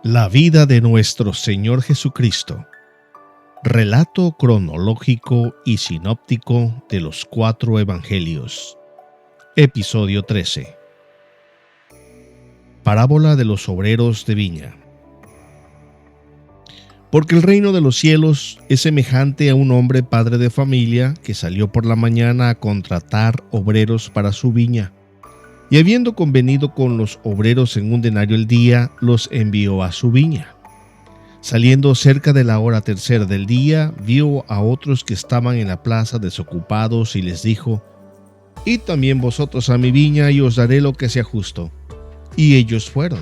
La vida de nuestro Señor Jesucristo. Relato cronológico y sinóptico de los 4 Evangelios. Episodio 13. Parábola de los obreros de viña. Porque el reino de los cielos es semejante a un hombre padre de familia que salió por la mañana a contratar obreros para su viña. Y habiendo convenido con los obreros en 1 denario el día, los envió a su viña. Saliendo cerca de la hora tercera del día, vio a otros que estaban en la plaza desocupados y les dijo: «Id también vosotros a mi viña y os daré lo que sea justo». Y ellos fueron.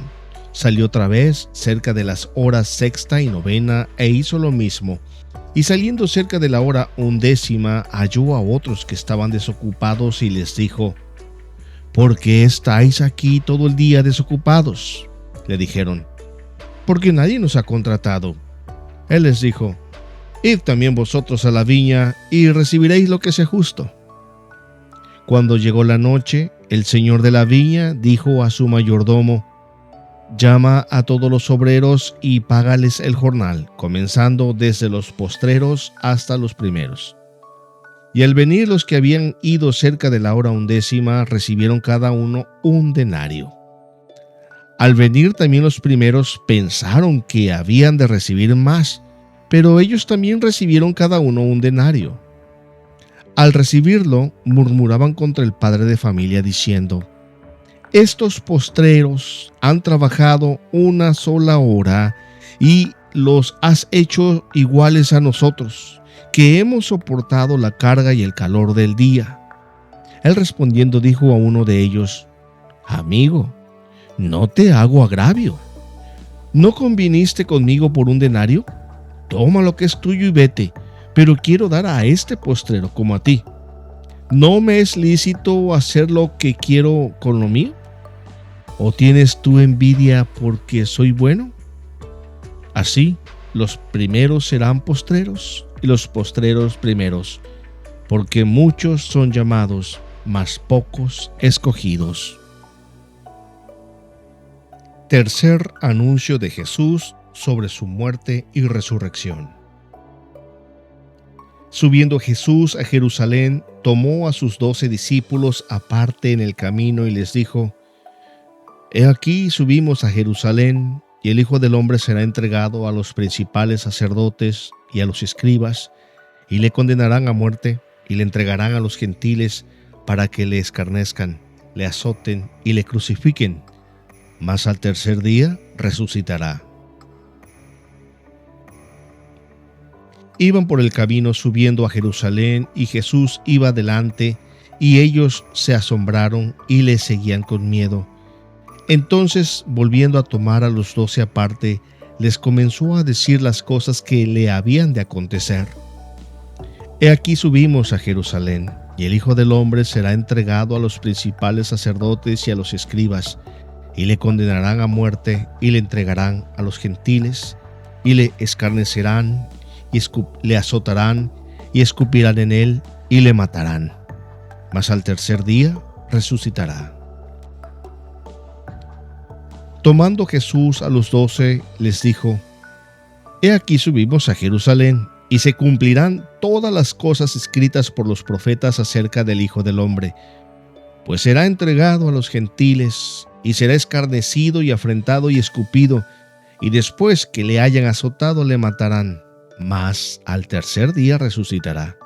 Salió otra vez cerca de las horas sexta y novena e hizo lo mismo. Y saliendo cerca de la hora 11, halló a otros que estaban desocupados y les dijo: «¿Por qué estáis aquí todo el día desocupados?». Le dijeron: «Porque nadie nos ha contratado». Él les dijo: «Id también vosotros a la viña y recibiréis lo que sea justo». Cuando llegó la noche, el señor de la viña dijo a su mayordomo: «Llama a todos los obreros y págales el jornal, comenzando desde los postreros hasta los primeros». Y al venir los que habían ido cerca de la hora 11, recibieron cada uno 1 denario. Al venir también los primeros pensaron que habían de recibir más, pero ellos también recibieron cada uno 1 denario. Al recibirlo, murmuraban contra el padre de familia diciendo: «Estos postreros han trabajado 1 sola hora y los has hecho iguales a nosotros, que hemos soportado la carga y el calor del día». Él respondiendo dijo a uno de ellos: «Amigo, no te hago agravio. ¿No conviniste conmigo por 1 denario? Toma lo que es tuyo y vete, pero quiero dar a este postrero como a ti. ¿No me es lícito hacer lo que quiero con lo mío? ¿O tienes tú envidia porque soy bueno? Así, los primeros serán postreros y los postreros primeros, porque muchos son llamados, mas pocos escogidos». Tercer anuncio de Jesús sobre su muerte y resurrección. Subiendo Jesús a Jerusalén, tomó a sus 12 discípulos aparte en el camino y les dijo: «He aquí subimos a Jerusalén, y el Hijo del Hombre será entregado a los principales sacerdotes y a los escribas, y le condenarán a muerte, y le entregarán a los gentiles para que le escarnezcan, le azoten y le crucifiquen, mas al tercer día resucitará». Iban por el camino subiendo a Jerusalén, y Jesús iba delante, y ellos se asombraron y le seguían con miedo. Entonces, volviendo a tomar a los 12 aparte, les comenzó a decir las cosas que le habían de acontecer. «He aquí subimos a Jerusalén, y el Hijo del Hombre será entregado a los principales sacerdotes y a los escribas, y le condenarán a muerte, y le entregarán a los gentiles, y le escarnecerán, y le azotarán, y escupirán en él, y le matarán. Mas al tercer día resucitará». Tomando Jesús a los 12, les dijo: «He aquí subimos a Jerusalén, y se cumplirán todas las cosas escritas por los profetas acerca del Hijo del Hombre. Pues será entregado a los gentiles, y será escarnecido y afrentado y escupido, y después que le hayan azotado le matarán, mas al tercer día resucitará».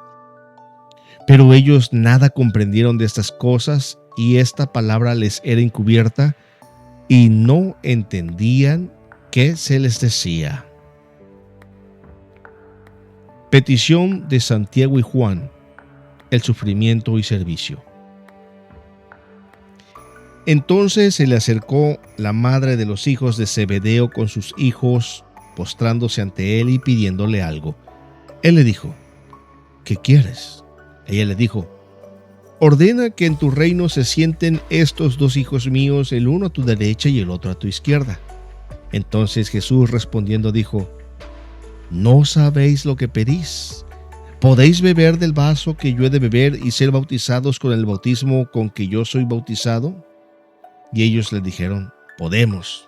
Pero ellos nada comprendieron de estas cosas, y esta palabra les era encubierta, y no entendían qué se les decía. Petición de Santiago y Juan, el sufrimiento y servicio. Entonces se le acercó la madre de los hijos de Zebedeo con sus hijos, postrándose ante él y pidiéndole algo. Él le dijo: «¿Qué quieres?». Ella le dijo: «Ordena que en tu reino se sienten estos 2 hijos míos, el uno a tu derecha y el otro a tu izquierda». Entonces Jesús respondiendo dijo: «No sabéis lo que pedís. ¿Podéis beber del vaso que yo he de beber y ser bautizados con el bautismo con que yo soy bautizado?». Y ellos le dijeron: «Podemos».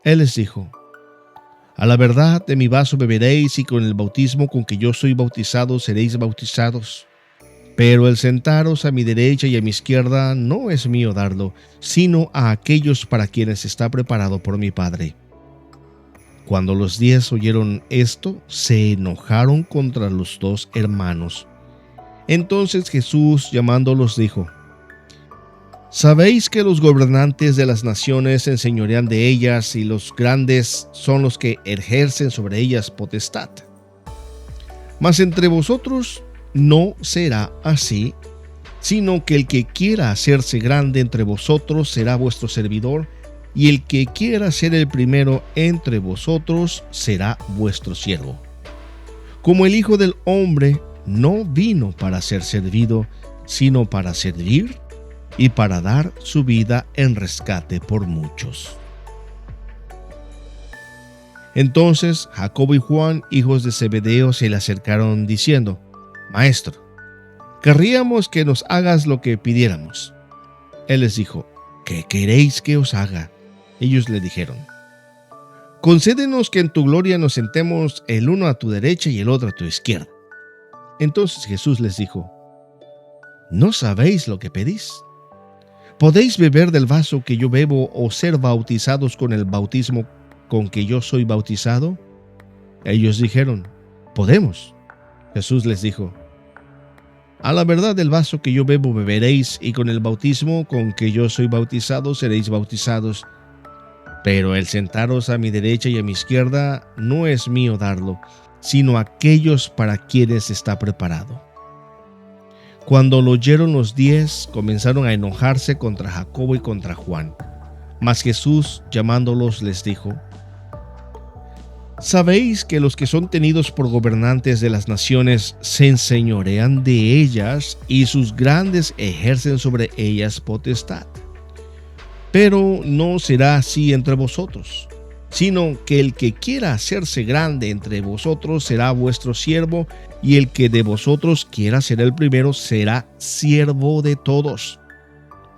Él les dijo: a la verdad, de mi vaso beberéis y con el bautismo con que yo soy bautizado seréis bautizados. Pero el sentaros a mi derecha y a mi izquierda no es mío darlo, sino a aquellos para quienes está preparado por mi Padre. Cuando los 10 oyeron esto, se enojaron contra los 2 hermanos. Entonces Jesús, llamándolos, dijo: ¿sabéis que los gobernantes de las naciones se enseñorean de ellas y los grandes son los que ejercen sobre ellas potestad? Mas entre vosotros no será así, sino que el que quiera hacerse grande entre vosotros será vuestro servidor, y el que quiera ser el primero entre vosotros será vuestro siervo. Como el Hijo del Hombre no vino para ser servido, sino para servir y para dar su vida en rescate por muchos. Entonces Jacobo y Juan, hijos de Zebedeo, se le acercaron diciendo: Maestro, querríamos que nos hagas lo que pidiéramos. Él les dijo: ¿qué queréis que os haga? Ellos le dijeron: concédenos que en tu gloria nos sentemos el uno a tu derecha y el otro a tu izquierda. Entonces Jesús les dijo: ¿no sabéis lo que pedís? ¿Podéis beber del vaso que yo bebo o ser bautizados con el bautismo con que yo soy bautizado? Ellos dijeron: podemos. Jesús les dijo: a la verdad, del vaso que yo bebo beberéis, y con el bautismo con que yo soy bautizado seréis bautizados. Pero el sentaros a mi derecha y a mi izquierda no es mío darlo, sino aquellos para quienes está preparado. Cuando lo oyeron los 10, comenzaron a enojarse contra Jacobo y contra Juan. Mas Jesús, llamándolos, les dijo: ¿sabéis que los que son tenidos por gobernantes de las naciones se enseñorean de ellas y sus grandes ejercen sobre ellas potestad? Pero no será así entre vosotros, sino que el que quiera hacerse grande entre vosotros será vuestro siervo, y el que de vosotros quiera ser el primero será siervo de todos.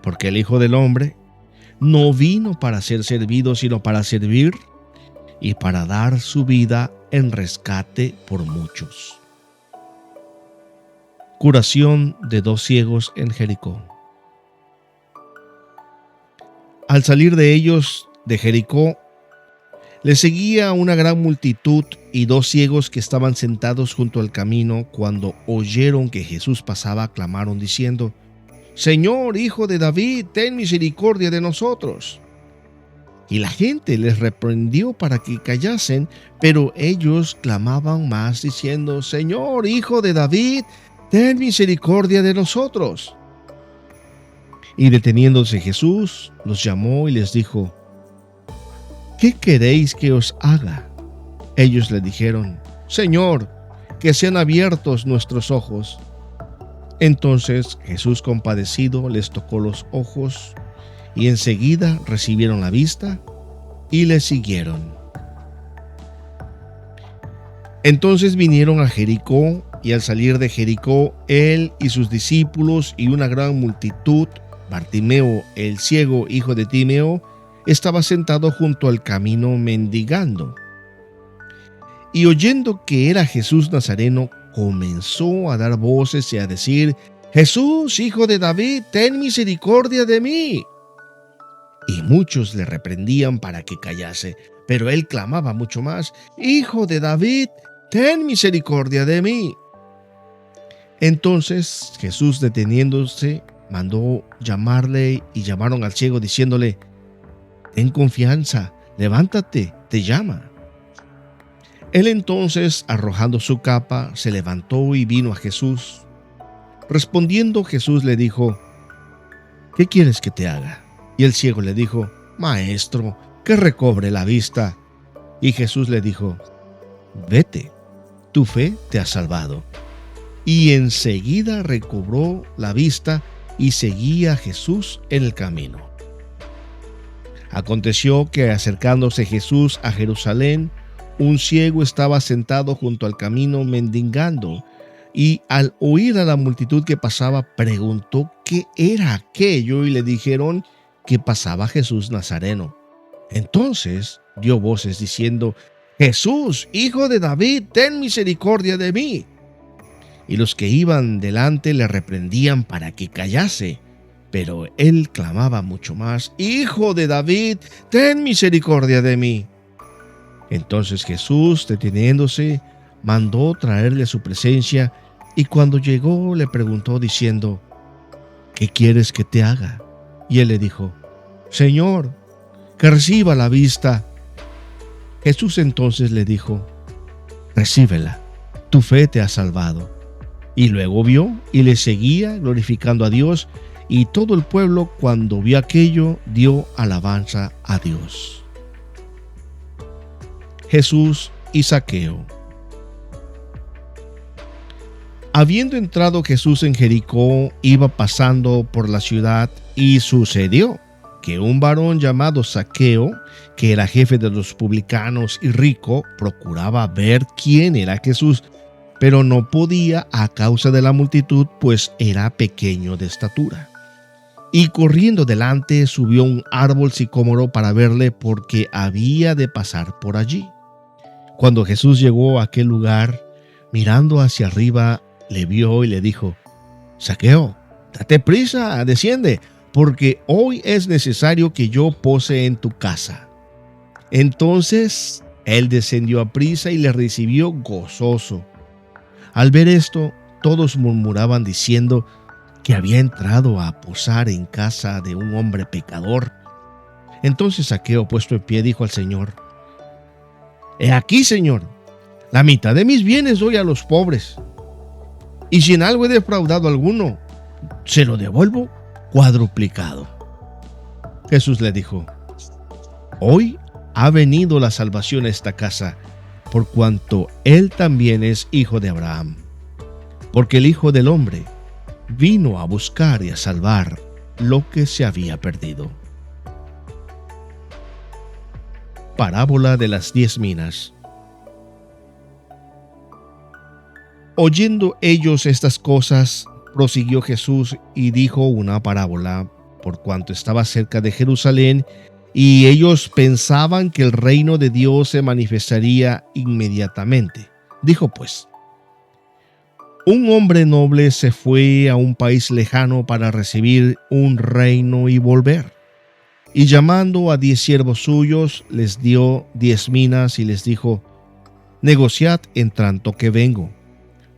Porque el Hijo del Hombre no vino para ser servido, sino para servir y para dar su vida en rescate por muchos. Curación de 2 ciegos en Jericó. Al salir de ellos de Jericó, les seguía una gran multitud y 2 ciegos que estaban sentados junto al camino. Cuando oyeron que Jesús pasaba, clamaron diciendo: Señor, Hijo de David, ten misericordia de nosotros. Y la gente les reprendió para que callasen, pero ellos clamaban más diciendo: Señor, Hijo de David, ten misericordia de nosotros. Y deteniéndose Jesús, los llamó y les dijo: ¿qué queréis que os haga? Ellos le dijeron: Señor, que sean abiertos nuestros ojos. Entonces Jesús, compadecido, les tocó los ojos, y enseguida recibieron la vista y le siguieron. Entonces vinieron a Jericó, y al salir de Jericó, él y sus discípulos y una gran multitud, Bartimeo, el ciego, hijo de Timeo, estaba sentado junto al camino mendigando. Y oyendo que era Jesús Nazareno, comenzó a dar voces y a decir: Jesús, Hijo de David, ten misericordia de mí. Y muchos le reprendían para que callase, pero él clamaba mucho más: Hijo de David, ten misericordia de mí. Entonces Jesús, deteniéndose, mandó llamarle, y llamaron al ciego diciéndole: ten confianza, levántate, te llama. Él entonces, arrojando su capa, se levantó y vino a Jesús. Respondiendo Jesús le dijo: ¿qué quieres que te haga? Y el ciego le dijo: Maestro, que recobre la vista. Y Jesús le dijo: vete, tu fe te ha salvado. Y enseguida recobró la vista y seguía a Jesús en el camino. Aconteció que, acercándose Jesús a Jerusalén, un ciego estaba sentado junto al camino mendigando, y al oír a la multitud que pasaba, preguntó qué era aquello, y le dijeron que pasaba Jesús Nazareno. Entonces dio voces diciendo: Jesús, hijo de David, ten misericordia de mí. Y los que iban delante le reprendían para que callase. Pero él clamaba mucho más: Hijo de David, ten misericordia de mí. Entonces Jesús, deteniéndose, mandó traerle a su presencia, y cuando llegó le preguntó diciendo: ¿Qué quieres que te haga? Y él le dijo: Señor, que reciba la vista. Jesús entonces le dijo: Recíbela, tu fe te ha salvado. Y luego vio y le seguía glorificando a Dios, y todo el pueblo, cuando vio aquello, dio alabanza a Dios. Jesús y Zaqueo. Habiendo entrado Jesús en Jericó, iba pasando por la ciudad, y sucedió que un varón llamado Zaqueo, que era jefe de los publicanos y rico, procuraba ver quién era Jesús, pero no podía a causa de la multitud, pues era pequeño de estatura. Y corriendo delante subió un árbol sicómoro para verle, porque había de pasar por allí. Cuando Jesús llegó a aquel lugar, mirando hacia arriba, le vio y le dijo: Zaqueo, date prisa, desciende, porque hoy es necesario que yo pose en tu casa. Entonces él descendió a prisa y le recibió gozoso. Al ver esto, todos murmuraban diciendo que había entrado a posar en casa de un hombre pecador. Entonces Zaqueo, puesto en pie, dijo al Señor: He aquí, Señor, la mitad de mis bienes doy a los pobres, y si en algo he defraudado a alguno, se lo devuelvo cuadruplicado. Jesús le dijo: Hoy ha venido la salvación a esta casa, por cuanto él también es hijo de Abraham. Porque el Hijo del Hombre vino a buscar y a salvar lo que se había perdido. Parábola de las 10 minas. Oyendo ellos estas cosas, prosiguió Jesús y dijo una parábola, por cuanto estaba cerca de Jerusalén, y ellos pensaban que el reino de Dios se manifestaría inmediatamente. Dijo pues: Un hombre noble se fue a un país lejano para recibir un reino y volver. Y llamando a 10 siervos suyos, les dio 10 minas y les dijo: Negociad en tanto que vengo.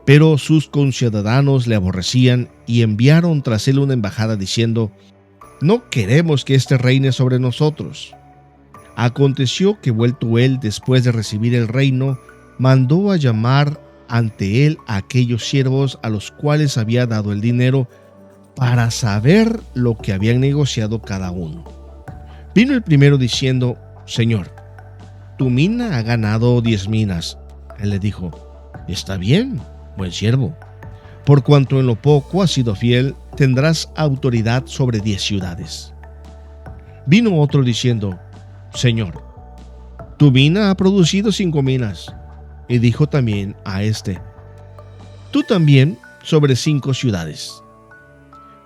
Pero sus conciudadanos le aborrecían y enviaron tras él una embajada diciendo: No queremos que éste reine sobre nosotros. Aconteció que, vuelto él después de recibir el reino, mandó a llamar ante él a aquellos siervos a los cuales había dado el dinero, para saber lo que habían negociado cada uno. Vino el primero diciendo: Señor, tu mina ha ganado 10 minas. Él le dijo: Está bien, buen siervo. Por cuanto en lo poco has sido fiel, tendrás autoridad sobre 10 ciudades. Vino otro diciendo: Señor, tu mina ha producido 5 minas. Y dijo también a este: Tú también sobre 5 ciudades.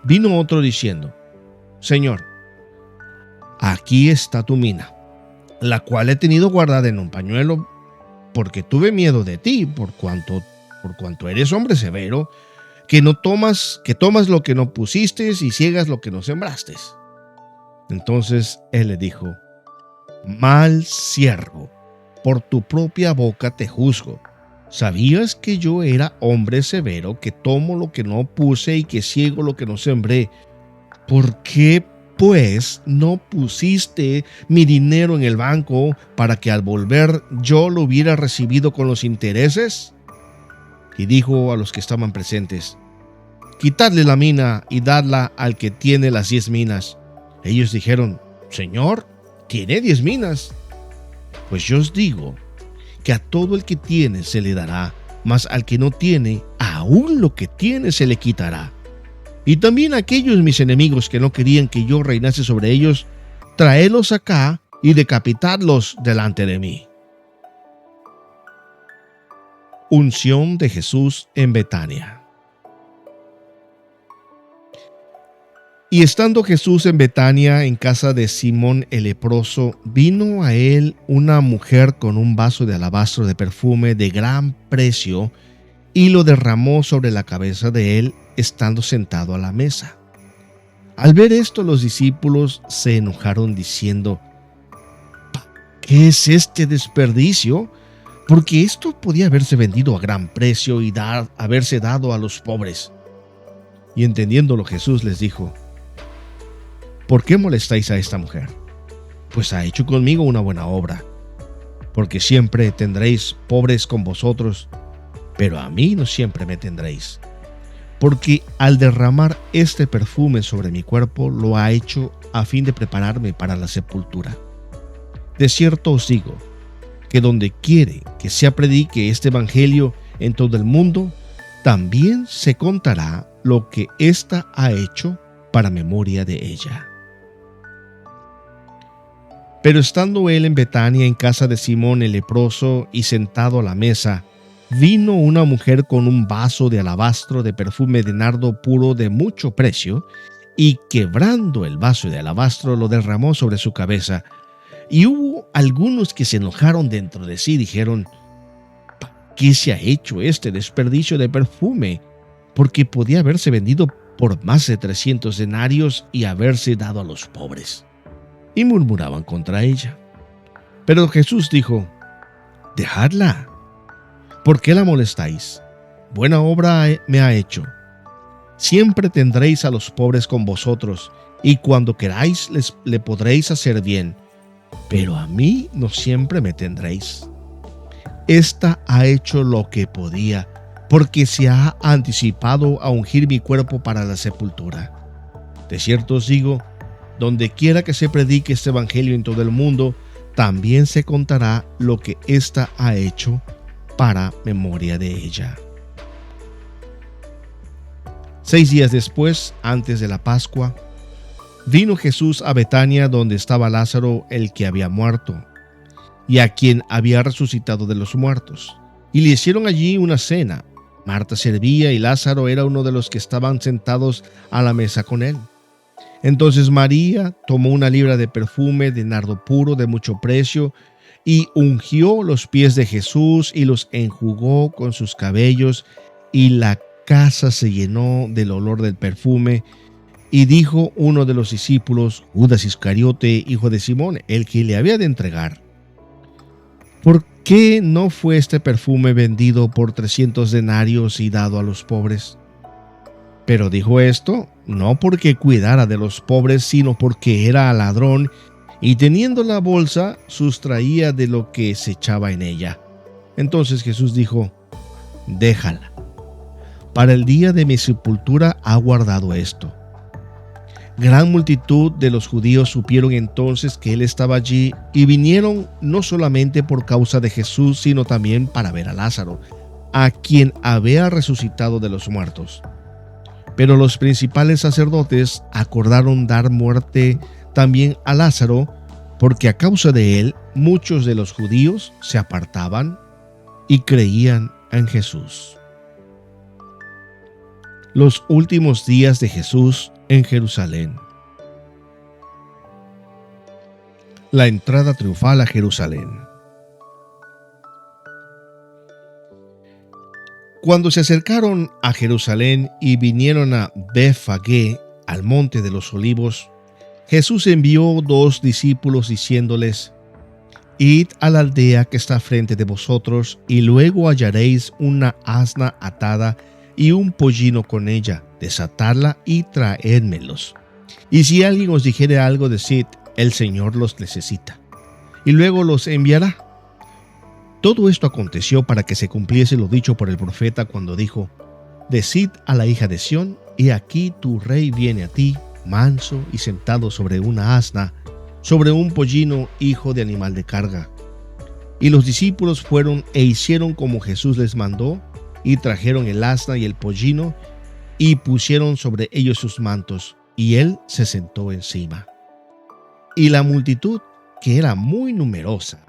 Vino otro diciendo: Señor, aquí está tu mina, la cual he tenido guardada en un pañuelo, porque tuve miedo de ti, por cuanto eres hombre severo, que tomas lo que no pusiste y ciegas lo que no sembraste. Entonces él le dijo: Mal siervo, por tu propia boca te juzgo. ¿Sabías que yo era hombre severo, que tomo lo que no puse y que ciego lo que no sembré? ¿Por qué, pues, no pusiste mi dinero en el banco para que al volver yo lo hubiera recibido con los intereses? Y dijo a los que estaban presentes: Quitadle la mina y dadla al que tiene las 10 minas. Ellos dijeron: Señor, tiene 10 minas. Pues yo os digo que a todo el que tiene se le dará, mas al que no tiene, aún lo que tiene se le quitará. Y también a aquellos mis enemigos que no querían que yo reinase sobre ellos, traedlos acá y decapitadlos delante de mí. Unción de Jesús en Betania. Y estando Jesús en Betania, en casa de Simón el leproso, vino a él una mujer con un vaso de alabastro de perfume de gran precio, y lo derramó sobre la cabeza de él, estando sentado a la mesa. Al ver esto, los discípulos se enojaron diciendo: ¿qué es este desperdicio? Porque esto podía haberse vendido a gran precio y haberse dado a los pobres. Y entendiéndolo, Jesús les dijo: ¿por qué molestáis a esta mujer? Pues ha hecho conmigo una buena obra. Porque siempre tendréis pobres con vosotros, pero a mí no siempre me tendréis. Porque al derramar este perfume sobre mi cuerpo, lo ha hecho a fin de prepararme para la sepultura. De cierto os digo, que donde quiere que se predique este evangelio en todo el mundo, también se contará lo que ésta ha hecho para memoria de ella. Pero estando él en Betania, en casa de Simón el leproso, y sentado a la mesa, vino una mujer con un vaso de alabastro de perfume de nardo puro de mucho precio, y quebrando el vaso de alabastro lo derramó sobre su cabeza. Y hubo algunos que se enojaron dentro de sí y dijeron: ¿qué se ha hecho este desperdicio de perfume? Porque podía haberse vendido por más de 300 denarios y haberse dado a los pobres. Y murmuraban contra ella. Pero Jesús dijo: dejadla. ¿Por qué la molestáis? Buena obra me ha hecho. Siempre tendréis a los pobres con vosotros, y cuando queráis le podréis hacer bien, pero a mí no siempre me tendréis. Esta ha hecho lo que podía, porque se ha anticipado a ungir mi cuerpo para la sepultura. De cierto os digo, donde quiera que se predique este evangelio en todo el mundo, también se contará lo que ésta ha hecho para memoria de ella. 6 días después, antes de la Pascua, vino Jesús a Betania, donde estaba Lázaro, el que había muerto, y a quien había resucitado de los muertos. Y le hicieron allí una cena. Marta servía y Lázaro era uno de los que estaban sentados a la mesa con él. Entonces María tomó una libra de perfume de nardo puro de mucho precio y ungió los pies de Jesús y los enjugó con sus cabellos, y la casa se llenó del olor del perfume. Y dijo uno de los discípulos, Judas Iscariote, hijo de Simón, el que le había de entregar: ¿por qué no fue este perfume vendido por 300 denarios y dado a los pobres? Pero dijo esto no porque cuidara de los pobres, sino porque era ladrón, y teniendo la bolsa, sustraía de lo que se echaba en ella. Entonces Jesús dijo: déjala. Para el día de mi sepultura ha guardado esto. Gran multitud de los judíos supieron entonces que él estaba allí, y vinieron no solamente por causa de Jesús, sino también para ver a Lázaro, a quien había resucitado de los muertos. Pero los principales sacerdotes acordaron dar muerte también a Lázaro, porque a causa de él muchos de los judíos se apartaban y creían en Jesús. Los últimos días de Jesús en Jerusalén. La entrada triunfal a Jerusalén. Cuando se acercaron a Jerusalén y vinieron a Betfagé, al monte de los olivos, Jesús envió 2 discípulos diciéndoles: id a la aldea que está frente de vosotros, y luego hallaréis una asna atada y un pollino con ella, desatadla y traédmelos. Y si alguien os dijere algo, decid: el Señor los necesita, y luego los enviará. Todo esto aconteció para que se cumpliese lo dicho por el profeta cuando dijo: decid a la hija de Sión, he aquí tu rey viene a ti, manso y sentado sobre una asna, sobre un pollino, hijo de animal de carga. Y los discípulos fueron e hicieron como Jesús les mandó, y trajeron el asna y el pollino, y pusieron sobre ellos sus mantos, y él se sentó encima. Y la multitud, que era muy numerosa,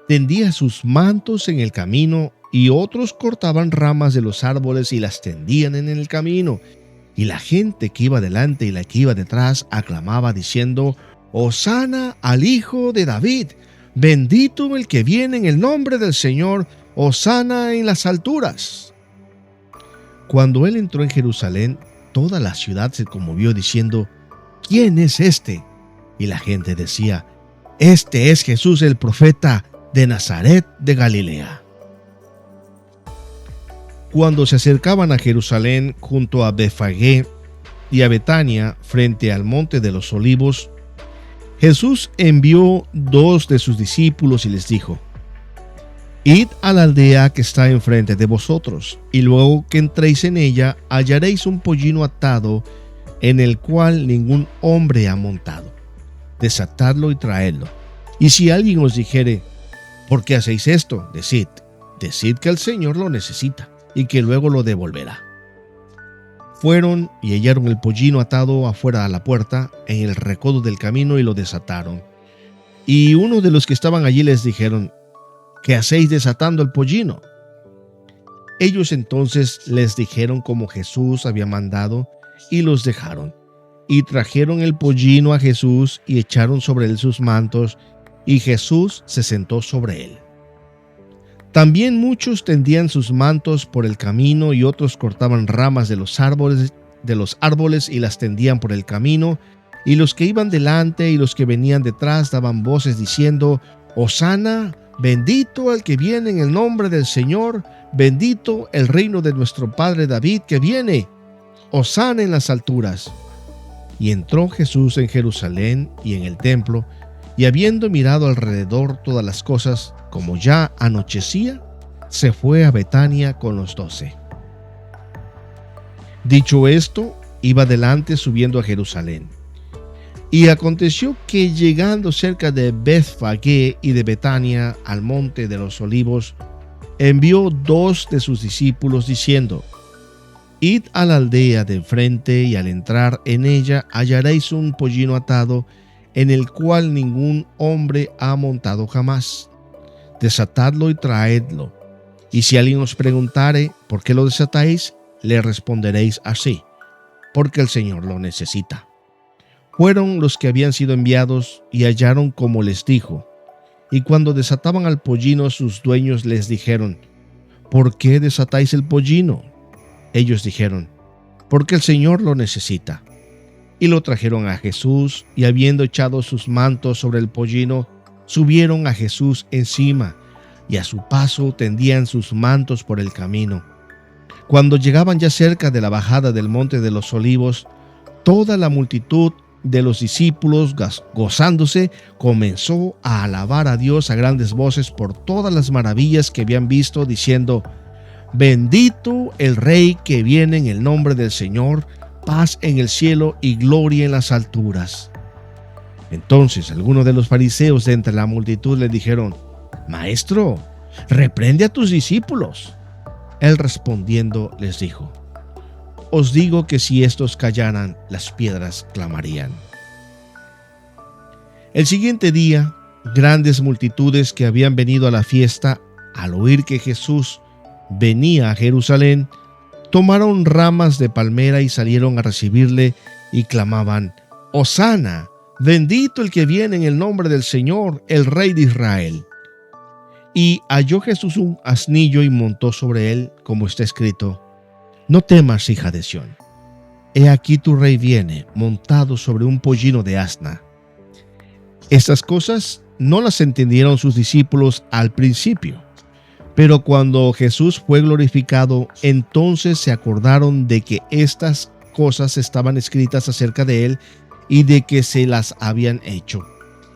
tendía sus mantos en el camino, y otros cortaban ramas de los árboles y las tendían en el camino. y la gente que iba delante y la que iba detrás aclamaba diciendo: Hosana al Hijo de David, bendito el que viene en el nombre del Señor, Hosana en las alturas. Cuando él entró en Jerusalén, toda la ciudad se conmovió diciendo: ¿Quién es este? Y la gente decía: Este es Jesús el profeta de Nazaret de Galilea. Cuando se acercaban a Jerusalén junto a Betfagé y a Betania frente al monte de los Olivos, Jesús envió 2 de sus discípulos y les dijo: Id a la aldea que está enfrente de vosotros, y luego que entréis en ella hallaréis un pollino atado en el cual ningún hombre ha montado. Desatadlo y traedlo. Y si alguien os dijere: ¿por qué hacéis esto? Decid que el Señor lo necesita y que luego lo devolverá. Fueron y hallaron el pollino atado afuera a la puerta, en el recodo del camino, y lo desataron. Y uno de los que estaban allí les dijeron: ¿qué hacéis desatando el pollino? Ellos entonces les dijeron como Jesús había mandado, y los dejaron. Y trajeron el pollino a Jesús y echaron sobre él sus mantos, y Jesús se sentó sobre él. También muchos tendían sus mantos por el camino, y otros cortaban ramas de los árboles y las tendían por el camino, y los que iban delante y los que venían detrás daban voces diciendo: Hosana, bendito el que viene en el nombre del Señor, bendito el reino de nuestro padre David que viene, Hosana en las alturas. Y entró Jesús en Jerusalén y en el templo, y habiendo mirado alrededor todas las cosas, como ya anochecía, se fue a Betania con los 12. Dicho esto, iba delante subiendo a Jerusalén. Y aconteció que llegando cerca de Betfagé y de Betania al monte de los Olivos, envió 2 de sus discípulos diciendo: Id a la aldea de enfrente, y al entrar en ella hallaréis un pollino atado, en el cual ningún hombre ha montado jamás. Desatadlo y traedlo. Y si alguien os preguntare: ¿por qué lo desatáis?, le responderéis así: porque el Señor lo necesita. Fueron los que habían sido enviados y hallaron como les dijo. Y cuando desataban al pollino, sus dueños les dijeron: ¿por qué desatáis el pollino? Ellos dijeron: porque el Señor lo necesita. Y lo trajeron a Jesús, y habiendo echado sus mantos sobre el pollino, subieron a Jesús encima, y a su paso tendían sus mantos por el camino. Cuando llegaban ya cerca de la bajada del monte de los Olivos, toda la multitud de los discípulos, gozándose, comenzó a alabar a Dios a grandes voces por todas las maravillas que habían visto, diciendo: Bendito el Rey que viene en el nombre del Señor, paz en el cielo y gloria en las alturas. Entonces algunos de los fariseos de entre la multitud le dijeron: Maestro, reprende a tus discípulos. Él respondiendo les dijo: Os digo que si estos callaran, las piedras clamarían. El siguiente día, grandes multitudes que habían venido a la fiesta, al oír que Jesús venía a Jerusalén, tomaron ramas de palmera y salieron a recibirle y clamaban: Hosana, bendito el que viene en el nombre del Señor, el Rey de Israel. Y halló Jesús un asnillo y montó sobre él, como está escrito: No temas, hija de Sión. He aquí tu rey viene, montado sobre un pollino de asna. Estas cosas no las entendieron sus discípulos al principio, pero cuando Jesús fue glorificado, entonces se acordaron de que estas cosas estaban escritas acerca de él y de que se las habían hecho.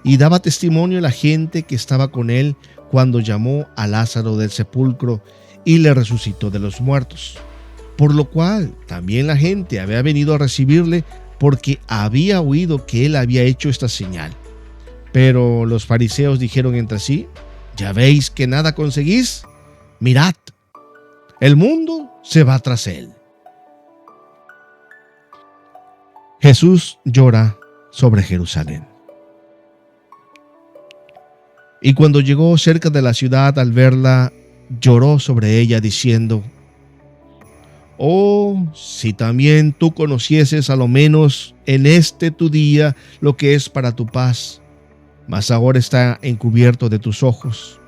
Y daba testimonio a la gente que estaba con él cuando llamó a Lázaro del sepulcro y le resucitó de los muertos. Por lo cual también la gente había venido a recibirle, porque había oído que él había hecho esta señal. Pero los fariseos dijeron entre sí: ¿Ya veis que nada conseguís? Mirad, el mundo se va tras él. Jesús llora sobre Jerusalén. Y cuando llegó cerca de la ciudad, al verla, lloró sobre ella, diciendo: Oh, si también tú conocieses a lo menos en este tu día lo que es para tu paz, mas ahora está encubierto de tus ojos.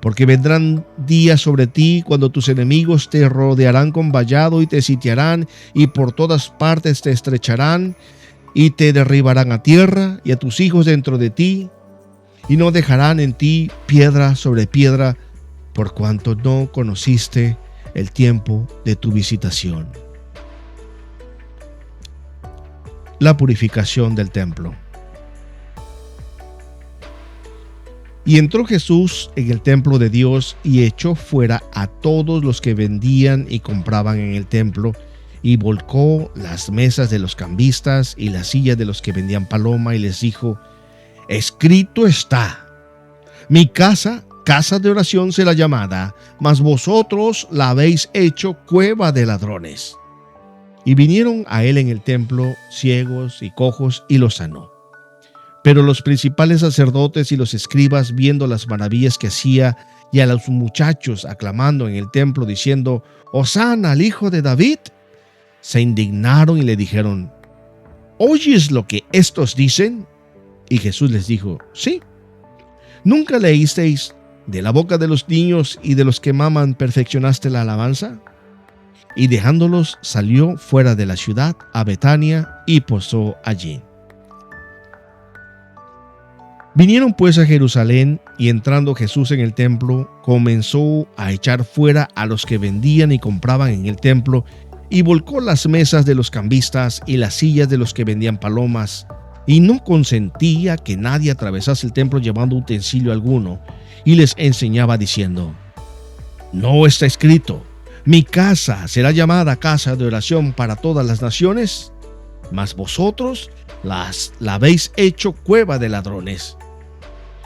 Porque vendrán días sobre ti cuando tus enemigos te rodearán con vallado y te sitiarán y por todas partes te estrecharán y te derribarán a tierra y a tus hijos dentro de ti y no dejarán en ti piedra sobre piedra por cuanto no conociste el tiempo de tu visitación. La purificación del templo. Y entró Jesús en el templo de Dios y echó fuera a todos los que vendían y compraban en el templo, y volcó las mesas de los cambistas y las sillas de los que vendían paloma, y les dijo: escrito está, mi casa, casa de oración será llamada, mas vosotros la habéis hecho cueva de ladrones. Y vinieron a él en el templo ciegos y cojos, y los sanó. Pero los principales sacerdotes y los escribas, viendo las maravillas que hacía, y a los muchachos aclamando en el templo, diciendo: Hosana al hijo de David, se indignaron y le dijeron: ¿oyes lo que estos dicen? Y Jesús les dijo: sí. ¿Nunca leísteis: de la boca de los niños y de los que maman perfeccionaste la alabanza? Y dejándolos, salió fuera de la ciudad a Betania y posó allí. Vinieron pues a Jerusalén, y entrando Jesús en el templo, comenzó a echar fuera a los que vendían y compraban en el templo, y volcó las mesas de los cambistas y las sillas de los que vendían palomas, y no consentía que nadie atravesase el templo llevando utensilio alguno, y les enseñaba diciendo: ¿no está escrito: mi casa será llamada casa de oración para todas las naciones? Mas vosotros la habéis hecho cueva de ladrones.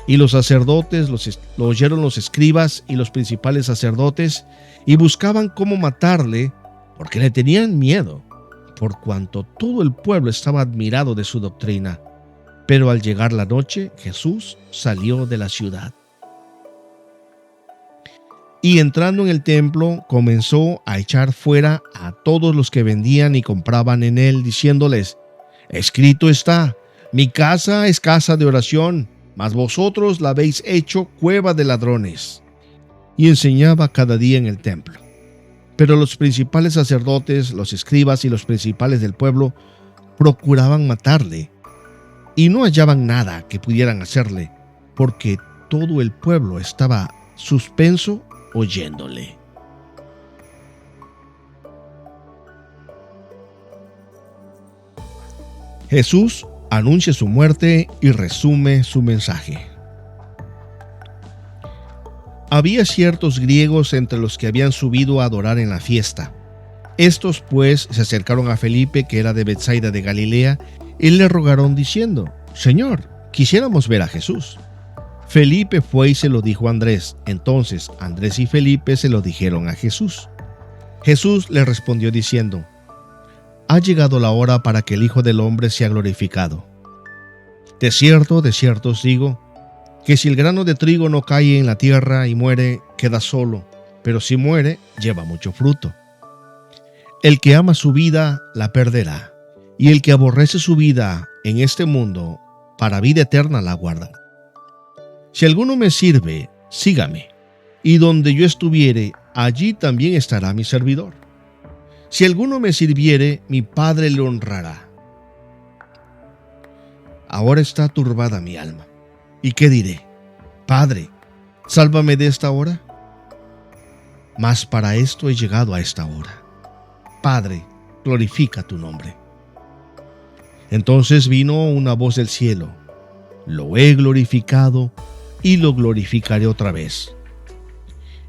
Y los sacerdotes lo oyeron los escribas y los principales sacerdotes, y buscaban cómo matarle, porque le tenían miedo, por cuanto todo el pueblo estaba admirado de su doctrina. Pero al llegar la noche, Jesús salió de la ciudad. Y entrando en el templo, comenzó a echar fuera a todos los que vendían y compraban en él, diciéndoles: escrito está, mi casa es casa de oración, mas vosotros la habéis hecho cueva de ladrones. Y enseñaba cada día en el templo. Pero los principales sacerdotes, los escribas y los principales del pueblo procuraban matarle, y no hallaban nada que pudieran hacerle, porque todo el pueblo estaba suspenso oyéndole. Jesús anuncia su muerte y resume su mensaje. Había ciertos griegos entre los que habían subido a adorar en la fiesta. Estos pues se acercaron a Felipe, que era de Betsaida de Galilea, y le rogaron diciendo: Señor, quisiéramos ver a Jesús. Felipe fue y se lo dijo a Andrés. Entonces Andrés y Felipe se lo dijeron a Jesús. Jesús le respondió diciendo: ha llegado la hora para que el Hijo del Hombre sea glorificado. De cierto os digo, que si el grano de trigo no cae en la tierra y muere, queda solo, pero si muere, lleva mucho fruto. El que ama su vida, la perderá, y el que aborrece su vida en este mundo, para vida eterna la guardará. Si alguno me sirve, sígame, y donde yo estuviere, allí también estará mi servidor. Si alguno me sirviere, mi Padre le honrará. Ahora está turbada mi alma. ¿Y qué diré? Padre, sálvame de esta hora. Mas para esto he llegado a esta hora. Padre, glorifica tu nombre. Entonces vino una voz del cielo: lo he glorificado y lo glorificaré otra vez.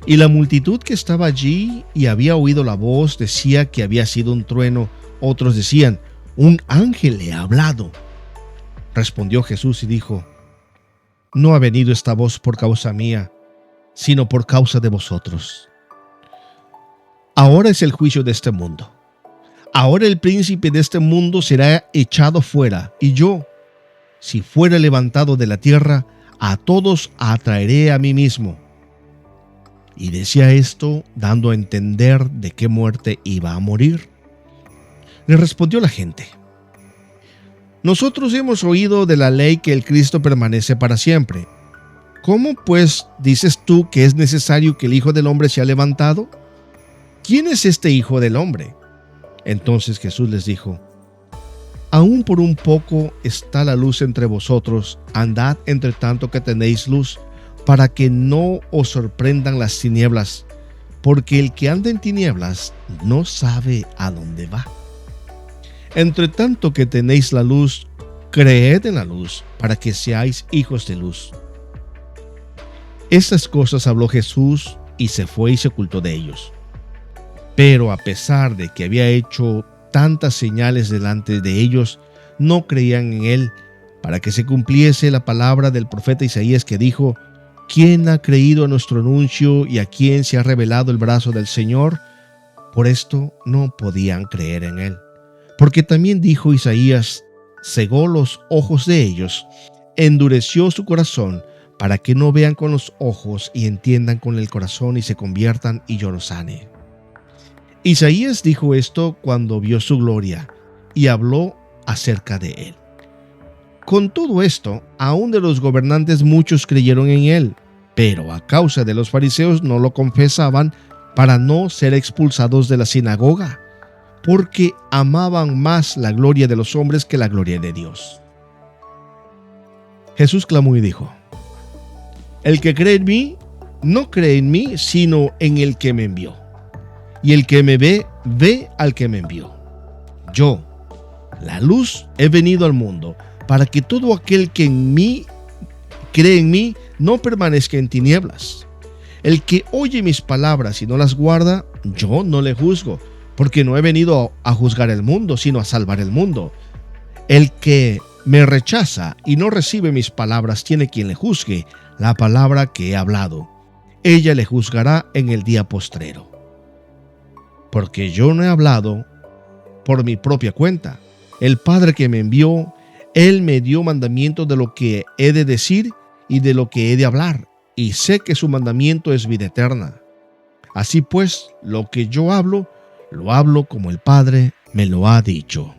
Y la multitud que estaba allí y había oído la voz decía que había sido un trueno. Otros decían: un ángel le ha hablado. Respondió Jesús y dijo: no ha venido esta voz por causa mía, sino por causa de vosotros. Ahora es el juicio de este mundo. Ahora el príncipe de este mundo será echado fuera, y yo, si fuera levantado de la tierra, a todos atraeré a mí mismo. Y decía esto dando a entender de qué muerte iba a morir. Le respondió la gente: nosotros hemos oído de la ley que el Cristo permanece para siempre. ¿Cómo pues dices tú que es necesario que el Hijo del Hombre sea levantado? ¿Quién es este Hijo del Hombre? Entonces Jesús les dijo: aún por un poco está la luz entre vosotros, andad entre tanto que tenéis luz, para que no os sorprendan las tinieblas, porque el que anda en tinieblas no sabe a dónde va. Entre tanto que tenéis la luz, creed en la luz, para que seáis hijos de luz. Estas cosas habló Jesús y se fue y se ocultó de ellos. Pero a pesar de que había hecho tantas señales delante de ellos, no creían en él, para que se cumpliese la palabra del profeta Isaías que dijo: ¿quién ha creído a nuestro anuncio y a quién se ha revelado el brazo del Señor? Por esto no podían creer en él. Porque también dijo Isaías: cegó los ojos de ellos, endureció su corazón, para que no vean con los ojos y entiendan con el corazón y se conviertan y yo los sane. Isaías dijo esto cuando vio su gloria y habló acerca de él. Con todo esto, aún de los gobernantes muchos creyeron en él, pero a causa de los fariseos no lo confesaban para no ser expulsados de la sinagoga, porque amaban más la gloria de los hombres que la gloria de Dios. Jesús clamó y dijo: el que cree en mí, no cree en mí, sino en el que me envió. Y el que me ve, ve al que me envió. Yo, la luz, he venido al mundo, para que todo aquel que en mí cree en mí, no permanezca en tinieblas. El que oye mis palabras y no las guarda, yo no le juzgo, porque no he venido a juzgar el mundo, sino a salvar el mundo. El que me rechaza y no recibe mis palabras tiene quien le juzgue la palabra que he hablado. Ella le juzgará en el día postrero. Porque yo no he hablado por mi propia cuenta. El Padre que me envió, Él me dio mandamiento de lo que he de decir y de lo que he de hablar, y sé que su mandamiento es vida eterna. Así pues, lo que yo hablo, lo hablo como el Padre me lo ha dicho.